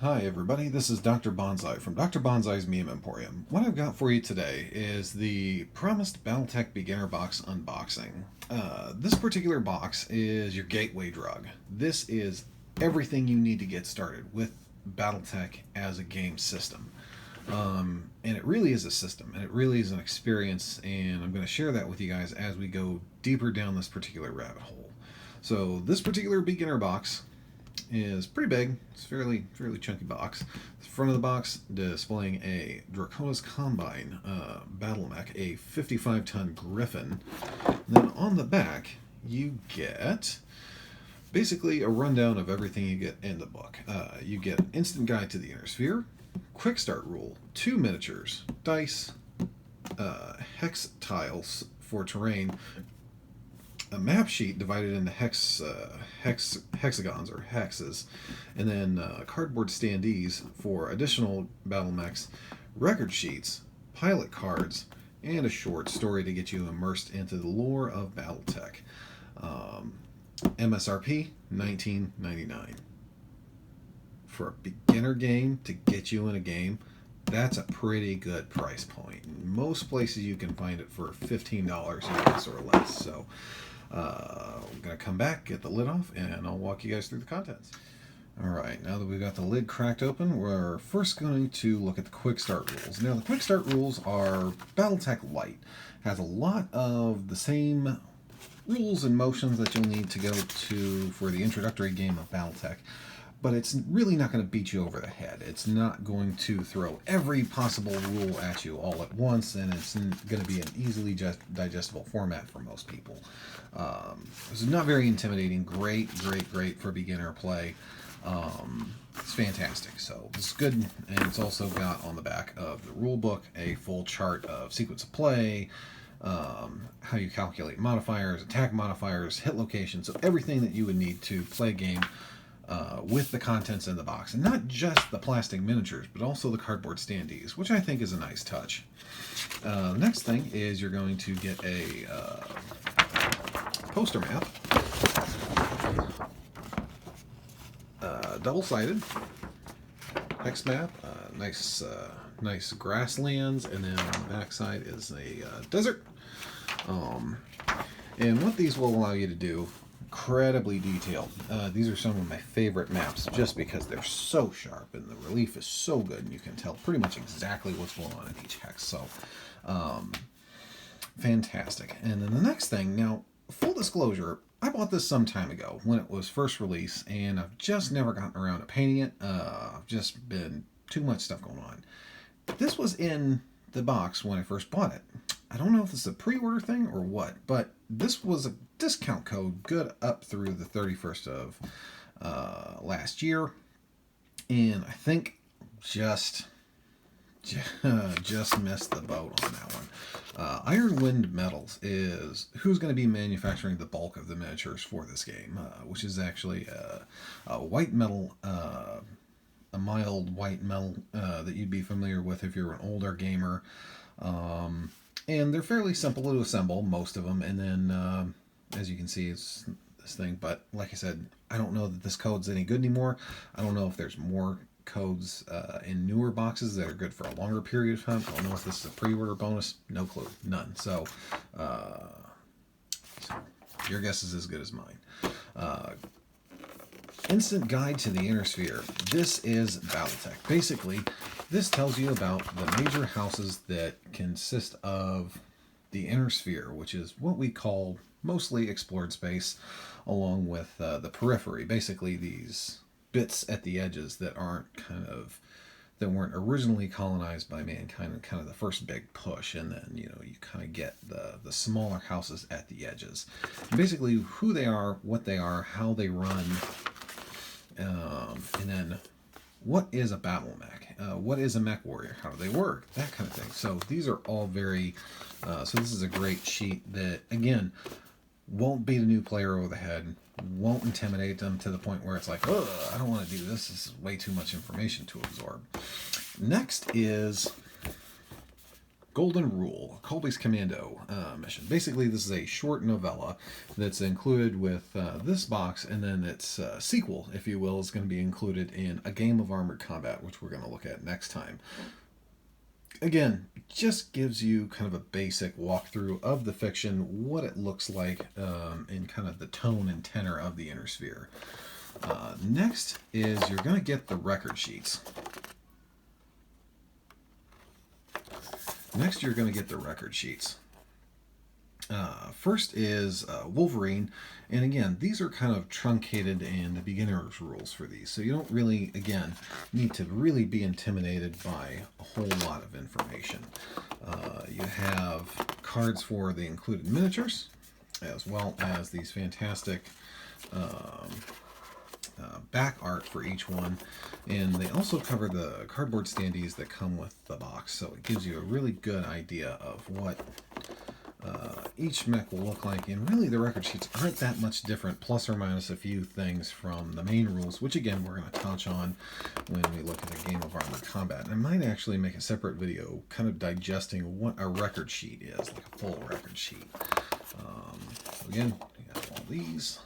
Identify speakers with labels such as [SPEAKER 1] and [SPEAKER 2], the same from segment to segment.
[SPEAKER 1] Hi everybody, this is Dr. Bonsai from Dr. Bonsai's Meme Emporium. What I've got for you today is the promised Battletech Beginner box unboxing. This particular box is your gateway drug. This is everything you need to get started with Battletech as a game system. And it really is a system, and it really is an experience, and I'm going to share that with you guys as we go deeper down this particular rabbit hole. So this particular beginner box is pretty big. It's a fairly chunky box. The front of the box displaying a Draconis Combine battle mech, a 55-ton Griffin. And then on the back, you get basically a rundown of everything you get in the book. You get an instant guide to the inner sphere, quick start rule, 2 miniatures, dice, hex tiles for terrain, a map sheet divided into hexagons or hexes, and then cardboard standees for additional battle mechs, record sheets, pilot cards, and a short story to get you immersed into the lore of Battletech. MSRP $19.99. For a beginner game to get you in a game, that's a pretty good price point. Most places you can find it for $15 US or less. So I'm going to come back, get the lid off, and I'll walk you guys through the contents. Alright, now that we've got the lid cracked open, we're first going to look at the quick start rules. Now the quick start rules are Battletech Lite. It has a lot of the same rules and motions that you'll need to go to for the introductory game of Battletech, but it's really not going to beat you over the head. It's not going to throw every possible rule at you all at once, and it's going to be an easily digestible format for most people. It's not very intimidating. Great for beginner play. It's fantastic. So it's good, and it's also got on the back of the rule book a full chart of sequence of play, how you calculate modifiers, attack modifiers, hit locations, so everything that you would need to play a game with the contents in the box. And not just the plastic miniatures, but also the cardboard standees, which I think is a nice touch. The next thing is you're going to get a poster map, double-sided hex map, nice grasslands, and then on the back side is a desert. And what these will allow you to do, incredibly detailed. These are some of my favorite maps just because they're so sharp and the relief is so good, and you can tell pretty much exactly what's going on in each hex. So fantastic. And then the next thing, now full disclosure, I bought this some time ago when it was first released, and I've just never gotten around to painting it. I've just been too much stuff going on. This was in the box when I first bought it. I don't know if it's a pre-order thing or what, but this was a discount code good up through the 31st of last year, and I think just missed the boat on that one. Iron Wind Metals is who's going to be manufacturing the bulk of the miniatures for this game, which is actually a white metal, a mild white metal that you'd be familiar with if you're an older gamer. And they're fairly simple to assemble, most of them, and then as you can see, it's this thing. But like I said, I don't know that this code's any good anymore. I don't know if there's more codes in newer boxes that are good for a longer period of time. I don't know if this is a pre-order bonus. No clue. None. So your guess is as good as mine. Instant guide to the inner sphere. This is Battletech. Basically, this tells you about the major houses that consist of the inner sphere, which is what we call mostly explored space, along with the periphery. Basically, these bits at the edges that weren't originally colonized by mankind, and kind of the first big push, and then you kind of get the smaller houses at the edges. And basically, who they are, what they are, how they run, and then what is a battle mech, what is a mech warrior, how do they work, that kind of thing. So these are all very so this is a great sheet that, again, won't beat a new player over the head, won't intimidate them to the point where it's like, oh, I don't want to do this is way too much information to absorb. Next is Golden Rule, Colby's Commando mission. Basically, this is a short novella that's included with this box, and then its sequel, if you will, is going to be included in A Game of Armored Combat, which we're going to look at next time. Again, just gives you kind of a basic walkthrough of the fiction, what it looks like, in kind of the tone and tenor of the Inner Sphere. Next is you're going to get the record sheets. First is Wolverine, and again, these are kind of truncated in the beginner's rules for these, so you don't really, again, need to really be intimidated by a whole lot of information. You have cards for the included miniatures, as well as these fantastic back art for each one, and they also cover the cardboard standees that come with the box, so it gives you a really good idea of what each mech will look like. And really the record sheets aren't that much different, plus or minus a few things from the main rules, which again we're going to touch on when we look at A Game of Armored Combat. And I might actually make a separate video kind of digesting what a record sheet is, like a full record sheet. So again, we got all these.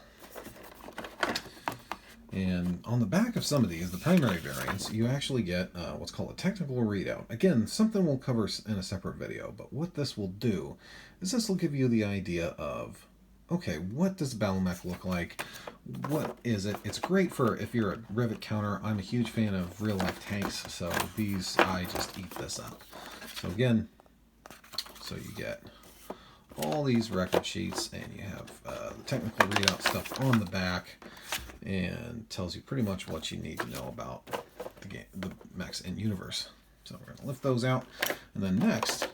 [SPEAKER 1] And on the back of some of these, the primary variants, you actually get what's called a technical readout. Again, something we'll cover in a separate video, but what this will do is this will give you the idea of, okay, what does battle mech look like? What is it? It's great for if you're a rivet counter. I'm a huge fan of real-life tanks, so these, I just eat this up. So again, so you get all these record sheets, and you have the technical readout stuff on the back, and tells you pretty much what you need to know about the game, the mechs in universe. So we're going to lift those out, and then next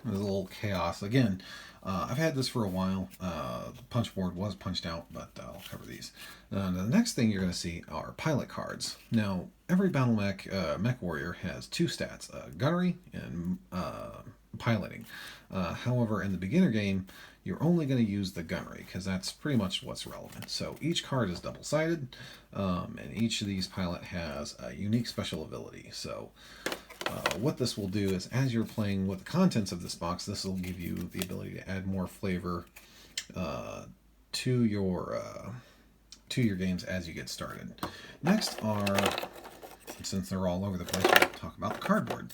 [SPEAKER 1] there's a little chaos. Again, I've had this for a while. The punch board was punched out, but I'll cover these. The next thing you're going to see are pilot cards. Now, every battle mech warrior has two stats, gunnery and piloting. However, in the beginner game, you're only going to use the gunnery because that's pretty much what's relevant. So each card is double-sided, and each of these pilot has a unique special ability. So what this will do is, as you're playing with the contents of this box, this will give you the ability to add more flavor to your games as you get started. Next are, since they're all over the place, we'll talk about the cardboard.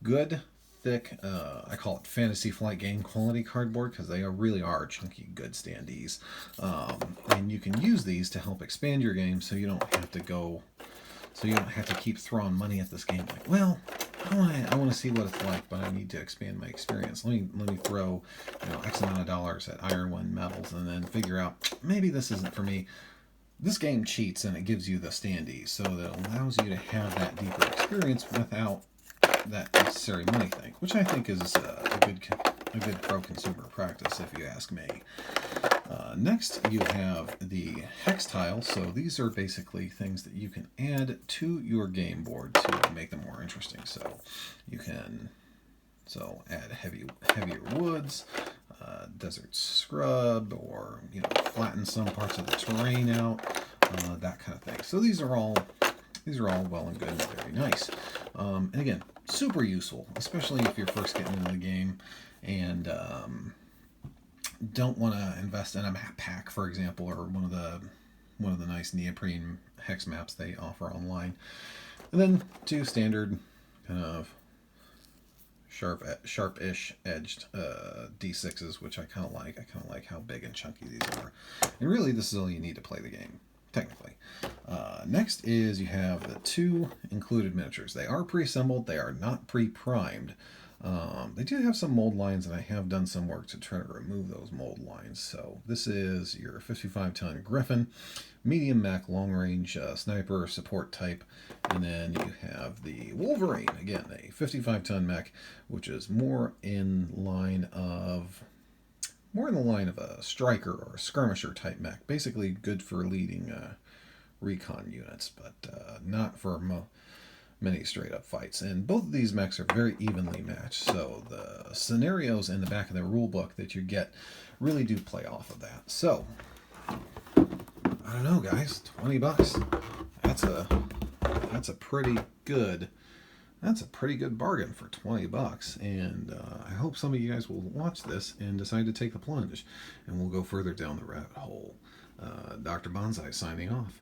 [SPEAKER 1] Good, thick, I call it Fantasy Flight Game quality cardboard because they really are chunky, good standees. And you can use these to help expand your game, so you don't have to keep throwing money at this game. Like, well, I want to see what it's like, but I need to expand my experience. Let me throw, X amount of dollars at Iron One medals, and then figure out maybe this isn't for me. This game cheats, and it gives you the standees, so that allows you to have that deeper experience without that necessary money thing, which I think is a good pro-consumer practice, if you ask me. Next, you have the hex tiles. So these are basically things that you can add to your game board to make them more interesting. So you can add heavier woods, desert scrub, or flatten some parts of the terrain out, that kind of thing. So these are all well and good and very nice. And again, super useful, especially if you're first getting into the game and don't want to invest in a map pack, for example, or one of the nice neoprene hex maps they offer online. And then two standard kind of sharp-ish edged D6s, which I kind of like. I kind of like how big and chunky these are. And really, this is all you need to play the game, technically. Next is you have the two included miniatures. They are pre-assembled. They are not pre-primed. They do have some mold lines, and I have done some work to try to remove those mold lines. So this is your 55-ton Griffin, medium mech, long-range sniper support type, and then you have the Wolverine, again, a 55-ton mech, which is more in the line of a striker or a skirmisher type mech. Basically good for leading recon units, but not for many straight up fights. And both of these mechs are very evenly matched, so the scenarios in the back of the rule book that you get really do play off of that. So I don't know, guys, $20. That's a pretty good That's a pretty good bargain for 20 bucks. And I hope some of you guys will watch this and decide to take the plunge. And we'll go further down the rabbit hole. Dr. Bonsai signing off.